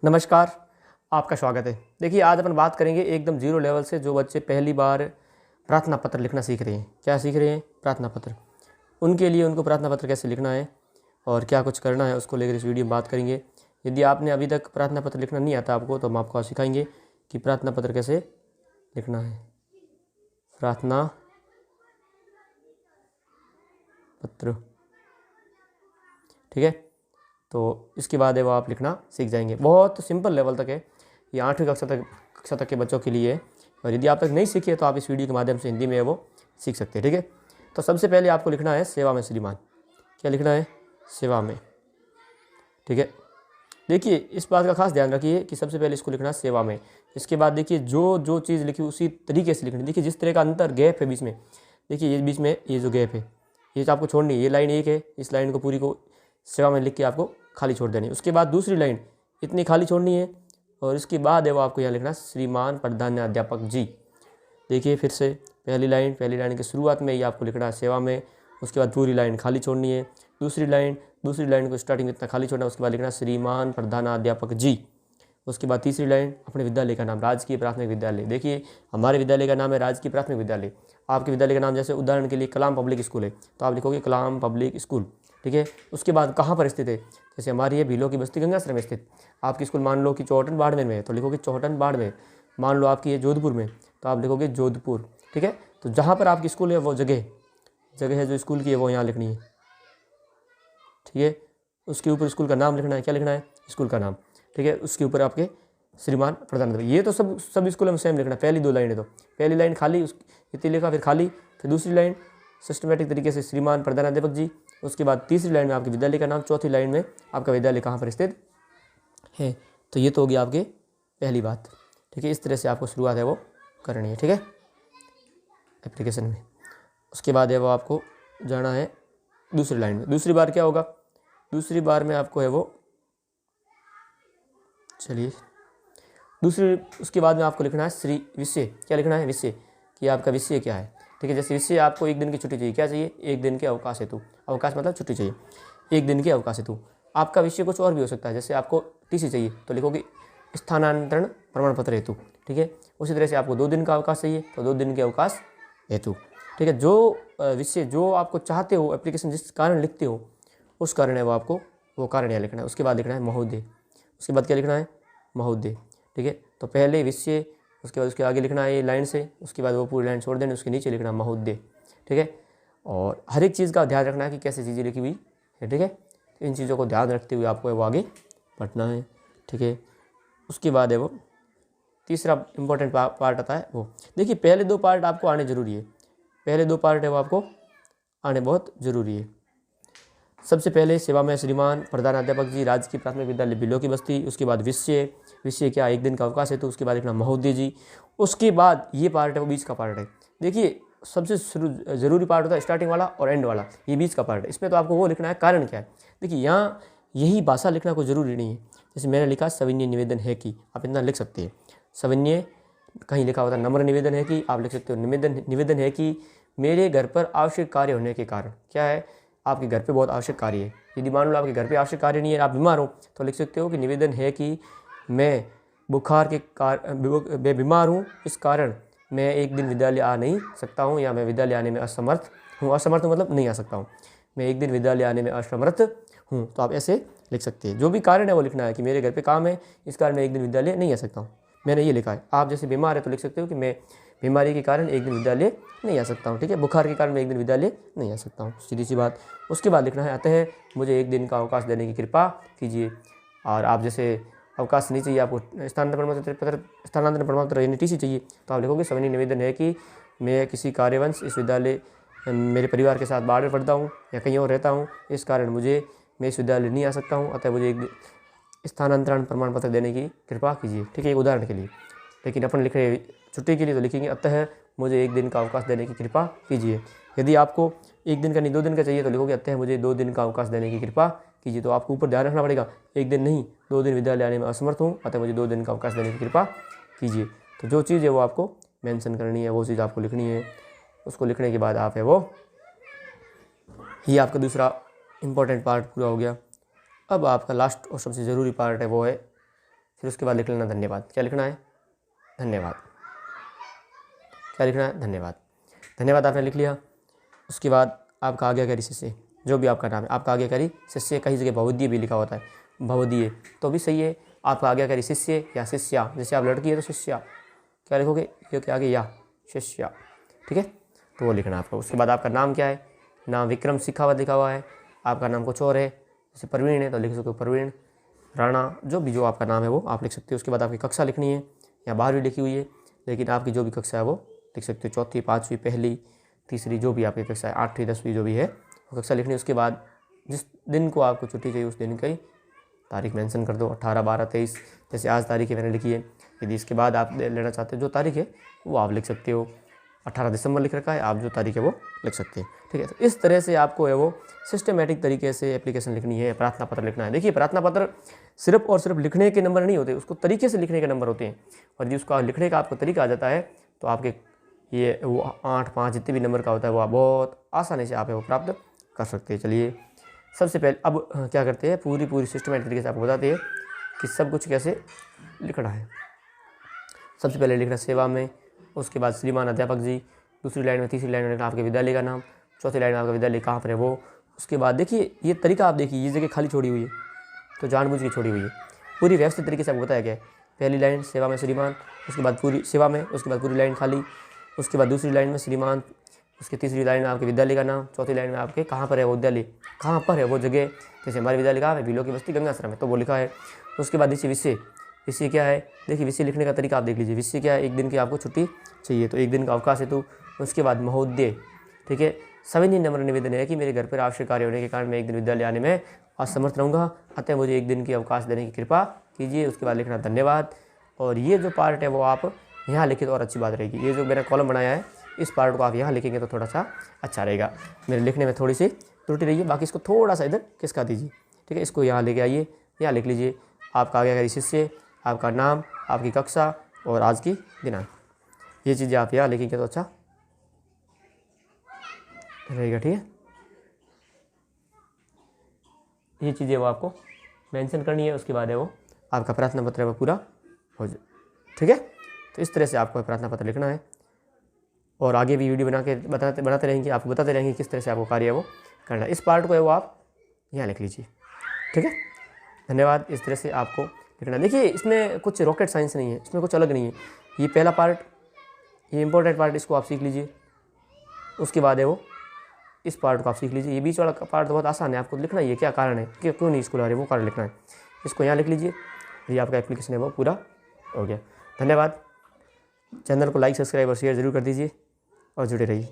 नमस्कार, आपका स्वागत है। देखिए आज अपन बात करेंगे एकदम ज़ीरो लेवल से जो बच्चे पहली बार प्रार्थना पत्र लिखना सीख रहे हैं। क्या सीख रहे हैं? प्रार्थना पत्र। उनके लिए उनको प्रार्थना पत्र कैसे लिखना है और क्या कुछ करना है उसको लेकर इस वीडियो में बात करेंगे। यदि आपने अभी तक प्रार्थना पत्र लिखना नहीं आता आपको तो हम आपको सिखाएंगे कि प्रार्थना पत्र कैसे लिखना है। प्रार्थना पत्र, ठीक है। तो इसके बाद है वो आप लिखना सीख जाएंगे। बहुत सिंपल लेवल तक है, ये 8वीं कक्षा तक के बच्चों के लिए है। और यदि आप तक नहीं सीखे तो आप इस वीडियो के माध्यम से हिंदी में वो सीख सकते हैं, ठीक है। तो सबसे पहले आपको लिखना है सेवा में श्रीमान। क्या लिखना है? सेवा में, ठीक है। देखिए इस बात का खास ध्यान रखिए कि सबसे पहले इसको लिखना है सेवा में। इसके बाद देखिए जो चीज़ लिखी उसी तरीके से लिखनी। देखिए जिस तरह का अंतर गैप है बीच में, देखिए ये बीच में ये जो गैप है ये आपको छोड़नी है। ये लाइन एक है, इस लाइन को पूरी को सेवा में लिख के आपको खाली छोड़ देनी है। उसके बाद दूसरी लाइन इतनी खाली छोड़नी है और इसके बाद है वो आपको यहाँ लिखना श्रीमान प्रधानाध्यापक जी। देखिए फिर से पहली लाइन की शुरुआत में ही आपको लिखना है सेवा में। उसके बाद पूरी लाइन खाली छोड़नी है। दूसरी लाइन को स्टार्टिंग में इतना खाली छोड़ना है। उसके बाद लिखना श्रीमान प्रधानाध्यापक जी। उसके बाद तीसरी लाइन अपने विद्यालय का नाम, राजकीय प्राथमिक विद्यालय। देखिए हमारे विद्यालय का नाम है राजकीय प्राथमिक विद्यालय। आपके विद्यालय का नाम जैसे उदाहरण के लिए कलाम पब्लिक स्कूल है तो आप लिखोगे कलाम पब्लिक स्कूल, ठीक है। उसके बाद कहाँ पर स्थित है, जैसे हमारी ये भीलों की बस्ती गंगाश्रम में स्थित। आपकी स्कूल मान लो कि चौहटन बाड़मेर में है तो लिखोगे चौहटन बाड़मेर। मान लो आपकी ये जोधपुर में तो आप लिखोगे जोधपुर, ठीक है। तो जहाँ पर आपकी स्कूल है वो जगह है जो स्कूल की है वो यहाँ लिखनी है, ठीक है। उसके ऊपर स्कूल का नाम लिखना है। क्या लिखना है? स्कूल का नाम, ठीक है। उसके ऊपर आपके श्रीमान प्रधान। ये तो सब स्कूलों में सेम लिखना। पहली दो लाइन है तो पहली लाइन खाली इतनी लिखा, फिर खाली, फिर दूसरी लाइन सिस्टमेटिक तरीके से श्रीमान प्रधानाध्यापक जी। उसके बाद तीसरी लाइन में आपके विद्यालय का नाम, चौथी लाइन में आपका विद्यालय कहाँ पर स्थित है। तो ये तो होगी आपके पहली बात, ठीक है। इस तरह से आपको शुरुआत है वो करनी है, ठीक है, एप्लीकेशन में। उसके बाद है वो आपको जाना है दूसरी लाइन में। दूसरी बार क्या होगा? दूसरी बार में आपको है वो उसके बाद में आपको लिखना है श्री विषय। क्या लिखना है? विषय, कि आपका विषय क्या है, ठीक है। जैसे विषय आपको एक दिन की छुट्टी चाहिए। क्या चाहिए? एक दिन के अवकाश हेतु। अवकाश मतलब छुट्टी चाहिए, एक दिन के अवकाश हेतु। आपका विषय कुछ और भी हो सकता है। जैसे आपको टीसी चाहिए तो लिखोगे स्थानांतरण प्रमाण पत्र हेतु, ठीक है। उसी तरह से आपको 2 दिन का अवकाश चाहिए तो 2 दिन के अवकाश हेतु, ठीक है। जो विषय जो आपको चाहते हो, एप्लीकेशन जिस कारण लिखते हो उस कारण है वो आपको वो कारण यहाँ लिखना है। उसके बाद लिखना है महोदय। उसके बाद क्या लिखना है? महोदय, ठीक है। तो पहले विषय, उसके बाद उसके आगे लिखना है ये लाइन से, उसके बाद वो पूरी लाइन छोड़ देनी, उसके नीचे लिखना महोदय, ठीक है। और हर एक चीज़ का ध्यान रखना है कि कैसे चीज़ें लिखी हुई है, ठीक है। इन चीज़ों को ध्यान रखते हुए आपको वो आगे बढ़ना है, ठीक है। उसके बाद है वो तीसरा इंपॉर्टेंट पार्ट आता है वो। देखिए पहले 2 पार्ट आपको आने ज़रूरी है। पहले 2 पार्ट है वो आपको आने बहुत ज़रूरी है। सबसे पहले सेवा में श्रीमान प्रधानाध्यापक जी, राजकीय प्राथमिक विद्यालय बिलो की बस्ती। उसके बाद विषय क्या? एक दिन का अवकाश है तो उसके बाद लिखना महोदय जी। उसके बाद ये पार्ट है वो बीच का पार्ट है। देखिए सबसे ज़रूरी पार्ट होता है स्टार्टिंग वाला और एंड वाला, ये बीच का पार्ट है। इसमें तो आपको वो लिखना है कारण क्या है। देखिए यहाँ यही भाषा लिखना कोई ज़रूरी नहीं है। जैसे मैंने लिखा सविनय निवेदन है कि, आप इतना लिख सकते हैं। सविनय कहीं लिखा होता है नम्र निवेदन है कि, आप लिख सकते हो निवेदन है कि मेरे घर पर आवश्यक कार्य होने के कारण। क्या है? आपके घर पे बहुत आवश्यक कार्य है। यदि मान लो आपके घर पे आवश्यक कार्य नहीं है, आप बीमार हो तो लिख सकते हो कि निवेदन है कि मैं बुखार के मैं बीमार हूँ, इस कारण मैं एक दिन विद्यालय आ नहीं सकता हूँ, या मैं विद्यालय आने में असमर्थ हूँ। असमर्थ मतलब नहीं आ सकता हूँ, मैं एक दिन विद्यालय आने में असमर्थ हूँ। तो आप ऐसे लिख सकते हैं। जो भी कारण है वो लिखना है कि मेरे घर पे काम है इस कारण मैं एक दिन विद्यालय नहीं आ सकता हूँ, मैंने ये लिखा है। आप जैसे बीमार है तो लिख सकते हो कि मैं बीमारी के कारण एक दिन विद्यालय नहीं आ सकता हूँ, ठीक है। बुखार के कारण मैं एक दिन विद्यालय नहीं आ सकता हूँ, सीधी सी बात। उसके बाद लिखना है अतः मुझे एक दिन का अवकाश देने की कृपा कीजिए। और आप जैसे अवकाश नहीं चाहिए, आपको स्थानांतरण प्रमाण पत्र यानी टीसी चाहिए तो आप लिखोगे सविनय निवेदन है कि मैं किसी कार्यवश इस विद्यालय मेरे परिवार के साथ बाहर पढ़ता हूँ या कहीं और रहता हूँ, इस कारण मैं इस विद्यालय नहीं आ सकता हूँ, अतः मुझे एक स्थानांतरण प्रमाण पत्र देने की कृपा कीजिए, ठीक है, एक उदाहरण के लिए। लेकिन अपन लिख रहे छुट्टी के लिए तो लिखेंगे अतः मुझे एक दिन का अवकाश देने की कृपा कीजिए। यदि आपको एक दिन का नहीं 2 दिन का चाहिए तो लिखोगे अतः मुझे 2 दिन का अवकाश देने की कृपा कीजिए। तो आपको ऊपर ध्यान रखना पड़ेगा, एक दिन नहीं 2 दिन विद्यालय आने में असमर्थ हूँ, अतः मुझे 2 दिन का अवकाश देने की कृपा कीजिए। तो जो चीज़ है वो आपको मेंशन करनी है, वो चीज़ आपको लिखनी है। उसको लिखने के बाद आप है वो ये आपका दूसरा इम्पोर्टेंट पार्ट पूरा हो गया। अब आपका लास्ट और सबसे ज़रूरी पार्ट है वो है फिर उसके बाद लिख लेना धन्यवाद। क्या लिखना है? धन्यवाद। क्या लिखना है? धन्यवाद। धन्यवाद आपने लिख लिया। उसके बाद आपका आज्ञाकारी शिष्य, जो भी आपका नाम है, आपका आज्ञाकारी शिष्य, कई जगह भवदीय भी लिखा होता है, भवदीय तो भी सही है। आपका आज्ञाकारी शिष्य या शिष्या, जैसे आप लड़की है तो शिष्या, क्या लिखोगे? ये क्या आगे या शिष्या, ठीक है, तो वो लिखना आपको। उसके बाद आपका नाम क्या है? नाम विक्रम शिखावत लिखा हुआ है। आपका नाम कुछ और है, जैसे प्रवीण है तो लिख सकते हो प्रवीण, राणा, जो भी जो आपका नाम है वो आप लिख सकते हो। उसके बाद आपकी कक्षा लिखनी है, या 12वीं लिखी हुई है, लेकिन आपकी जो भी कक्षा है वो लिख सकते हो, 4वीं 5वीं पहली तीसरी, जो भी आपकी कक्षा है, 8वीं 10वीं जो भी है वो कक्षा लिखनी है। उसके बाद जिस दिन को आपको छुट्टी चाहिए उस दिन की तारीख मेंशन कर दो, 18 12 23, जैसे आज तारीख है मैंने लिखी है। यदि इसके बाद आप लेना चाहते हो जो तारीख है वो आप लिख सकते हो, 18 दिसंबर लिख रखा है, आप जो तारीख है वो लिख सकते हैं, ठीक है। तो इस तरह से आपको है वो सिस्टमेटिक तरीके से एप्लीकेशन लिखनी है, प्रार्थना पत्र लिखना है। देखिए प्रार्थना पत्र सिर्फ और सिर्फ लिखने के नंबर नहीं होते, उसको तरीके से लिखने के नंबर होते हैं, और यदि उसका लिखने का आपको तरीका आ जाता है तो आपके ये वो 8 5 जितने भी नंबर का होता है वो आप बहुत आसानी से आप वो प्राप्त कर सकते हैं। चलिए सबसे पहले अब क्या करते हैं, पूरी सिस्टमेटिक तरीके से आपको बताते हैं कि सब कुछ कैसे लिखना है। सबसे पहले लिखना सेवा में, उसके बाद श्रीमान अध्यापक जी, दूसरी लाइन में, तीसरी लाइन में लिखना आपके विद्यालय का नाम, चौथी लाइन में आपका विद्यालय कहाँ पर है वो। उसके बाद देखिए ये तरीका आप देखिए, ये जगह खाली छोड़ी हुई है तो जानबूझ के छोड़ी हुई है, पूरी व्यवस्थित तरीके से आपको बताया गया है। पहली लाइन सेवा में श्रीमान, उसके बाद पूरी सेवा में, उसके बाद पूरी लाइन खाली, उसके बाद दूसरी लाइन में श्रीमान, उसके तीसरी लाइन में आपके विद्यालय का नाम, चौथी लाइन में आपके कहाँ पर है वो विद्यालय, कहाँ पर है वो जगह, जैसे हमारे विद्यालय कहाँ है, भीलों की बस्ती गंगाश्रम है तो वो लिखा है। उसके बाद देखिए विषय, विषय क्या है, देखिए विषय लिखने का तरीका आप देख लीजिए। विषय क्या है, एक दिन की आपको छुट्टी चाहिए तो एक दिन का अवकाश है तो। उसके बाद महोदय, ठीक है, सविनय नम्र निवेदन है कि मेरे घर पर आवश्यक कार्य होने के कारण मैं एक दिन विद्यालय आने में असमर्थ रहूँगा, अतः मुझे एक दिन की अवकाश देने की कृपा कीजिए। उसके बाद लिखना धन्यवाद। और ये जो पार्ट है वो आप यहाँ लिखे तो और अच्छी बात रहेगी। ये जो मैंने कॉलम बनाया है इस पार्ट को आप यहाँ लिखेंगे तो थोड़ा सा अच्छा रहेगा। मेरे लिखने में थोड़ी सी त्रुटि रही है, बाकी इसको थोड़ा सा इधर खिसका दीजिए, ठीक है। इसको यहाँ लेके आइए, यहाँ लिख लीजिए आपका आज्ञाकारी शिष्य, आपका नाम, आपकी कक्षा और आज की दिनांक। ये चीज़ें आप यहाँ लिखेंगे तो अच्छा रहेगा, ठीक है। ये चीज़ें वो आपको मेंशन करनी है। उसके बाद है वो आपका प्रार्थना पत्र है वो पूरा हो जाए, ठीक है। तो इस तरह से आपको प्रार्थना पत्र लिखना है, और आगे भी वीडियो बना के बनाते रहेंगे, आपको बताते रहेंगे किस तरह से आपको कार्य है वो करना है। इस पार्ट को है वो आप यहाँ लिख लीजिए, ठीक है। धन्यवाद। इस तरह से आपको लिखना है। देखिए इसमें कुछ रॉकेट साइंस नहीं है, इसमें कुछ अलग नहीं है। ये पहला पार्ट, ये इंपॉर्टेंट पार्ट, इसको आप सीख लीजिए। उसके बाद है वो इस पार्ट को आप सीख लीजिए। ये बीच वाला पार्ट तो बहुत आसान है, आपको लिखना ही है क्या कारण है, कि क्यों नहीं स्कूल आ रही वो कारण लिखना है। इसको यहाँ लिख लीजिए। ये आपका एप्लीकेशन है वो पूरा हो गया। धन्यवाद। चैनल को लाइक सब्सक्राइब और शेयर जरूर कर दीजिए और जुड़े रहिए।